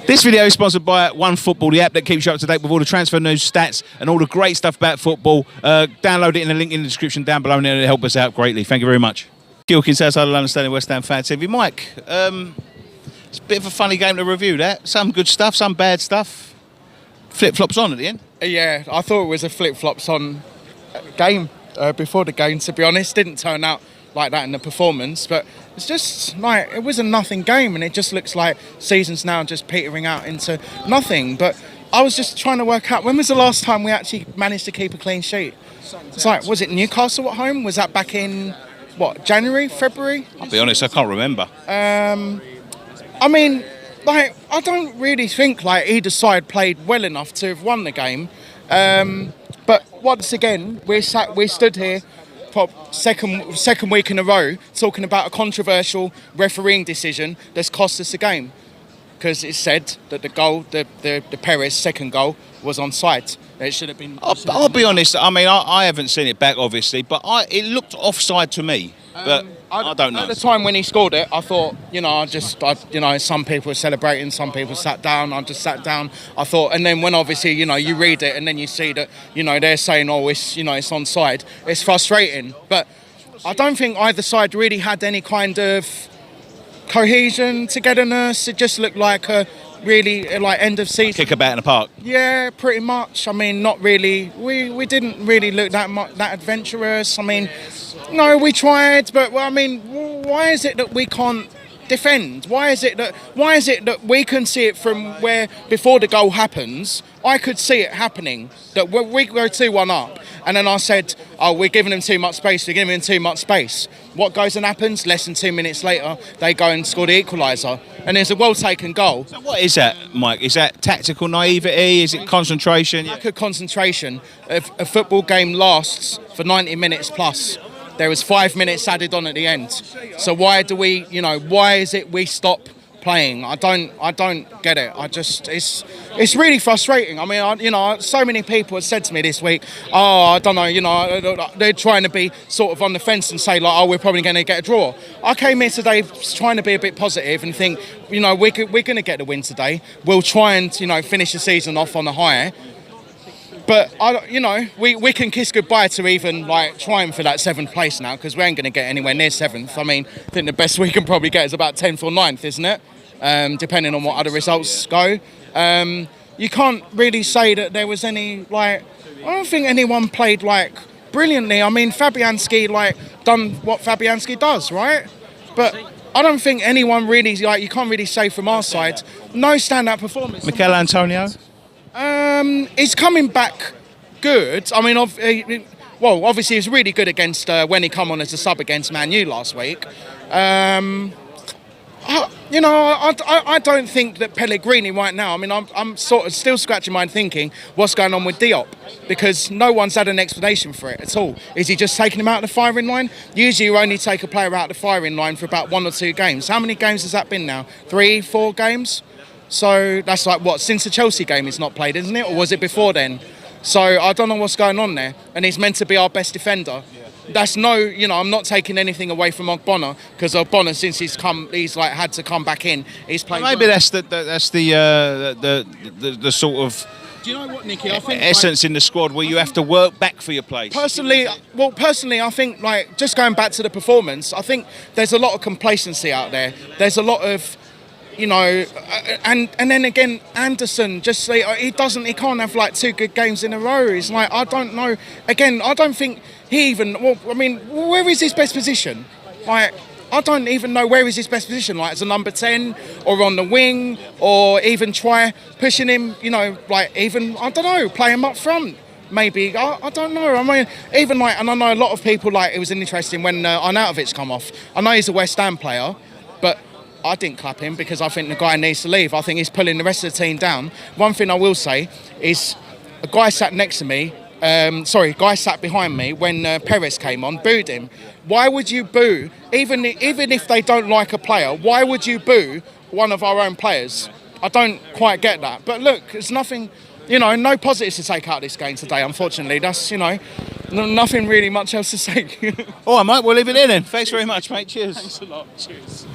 This video is sponsored by OneFootball, the app that keeps you up to date with all the transfer news, stats, and all the great stuff about football. Download it in the link in the description down below, and it'll help us out greatly. Thank you very much. Gilkins, outside of London, standing West Ham fan TV. Mike, it's a bit of a funny game to review. That some good stuff, some bad stuff. Flip flops on at the end. Yeah, I thought it was a flip flops on game before the game. To be honest, didn't turn out like that in the performance, but it's just like it was a nothing game, and it just looks like season's now just petering out into nothing. But I was just trying to work out when was the last time we actually managed to keep a clean sheet. It's like, was it Newcastle at home? Was that back in what, January, February? I'll be honest, I can't remember. I mean, like, I don't really think like either side played well enough to have won the game. But once again, we stood here for second week in a row talking about a controversial refereeing decision that's cost us a game, because it said that the goal, the Perez second goal, was onside. It should have been. I'll be honest. I mean, I haven't seen it back, obviously, but it looked offside to me. But I don't know. At the time when he scored it, I thought, some people were celebrating, some people sat down. I just sat down. I thought, and then when obviously, you read it and then you see that, they're saying, oh, it's onside. It's frustrating, but I don't think either side really had any kind of cohesion, togetherness. It just looked like a really like end of season kickabout in the park. Yeah, pretty much. I mean, not really. We didn't really look that adventurous. I mean, no, we tried, but I mean, why is it that we can't defend? Why is it that we can see it from where before the goal happens? I could see it happening, that we go 2-1 up, and then I said, oh, we're giving them too much space, What goes and happens? Less than 2 minutes later, they go and score the equaliser, and there's a well-taken goal. So what is that, Mike? Is that tactical naivety? Is it concentration? Lack of concentration. If a football game lasts for 90 minutes plus, there was 5 minutes added on at the end. So why is it we stop playing? I don't get it. It's really frustrating. I mean, so many people have said to me this week, oh, I don't know, they're trying to be sort of on the fence and say like, oh, we're probably going to get a draw. I came here today trying to be a bit positive and think, we're going to get the win today. We'll try and, finish the season off on a high. But we can kiss goodbye to even like trying for that 7th place now, because we ain't going to get anywhere near 7th. I mean, I think the best we can probably get is about 10th or 9th, isn't it? Depending on what other results go. You can't really say that there was any I don't think anyone played like brilliantly. I mean, Fabianski done what Fabianski does, right? But I don't think anyone really you can't really say from our side. No standout performance. Mikel Antonio. He's coming back good. I mean, obviously he was really good against when he come on as a sub against Man U last week. I don't think that Pellegrini right now. I mean, I'm sort of still scratching my head thinking what's going on with Diop, because no one's had an explanation for it at all. Is he just taking him out of the firing line? Usually you only take a player out of the firing line for about 1 or 2 games. How many games has that been now? 3, 4 games? So that's like what, since the Chelsea game he's not played, isn't it? Or was it before then? So I don't know what's going on there. And he's meant to be our best defender. That's I'm not taking anything away from Ogbonna, because Ogbonna, since he's had to come back in, he's played. Maybe well. That's the sort of. Do you know what, Nicky? I think essence in the squad where you have to work back for your place. Personally, I think just going back to the performance, I think there's a lot of complacency out there. There's a lot of. And then again, Anderson he can't have 2 good games in a row. He's I don't know. Again, I don't think he even. Well, I mean, where is his best position? I don't even know where is his best position. As a number 10 or on the wing, or even try pushing him. Even I don't know, play him up front. Maybe I don't know. I mean, even and I know a lot of people it was interesting when Arnautovic come off. I know he's a West Ham player, but I didn't clap him because I think the guy needs to leave. I think he's pulling the rest of the team down. One thing I will say is a guy sat next to me, guy sat behind me when Perez came on, booed him. Why would you boo, even if they don't like a player, why would you boo one of our own players? I don't quite get that. But look, there's nothing, no positives to take out of this game today, unfortunately. That's, nothing really much else to say. All right, mate, we'll leave it there then. Thanks very much, mate. Cheers. Thanks a lot. Cheers.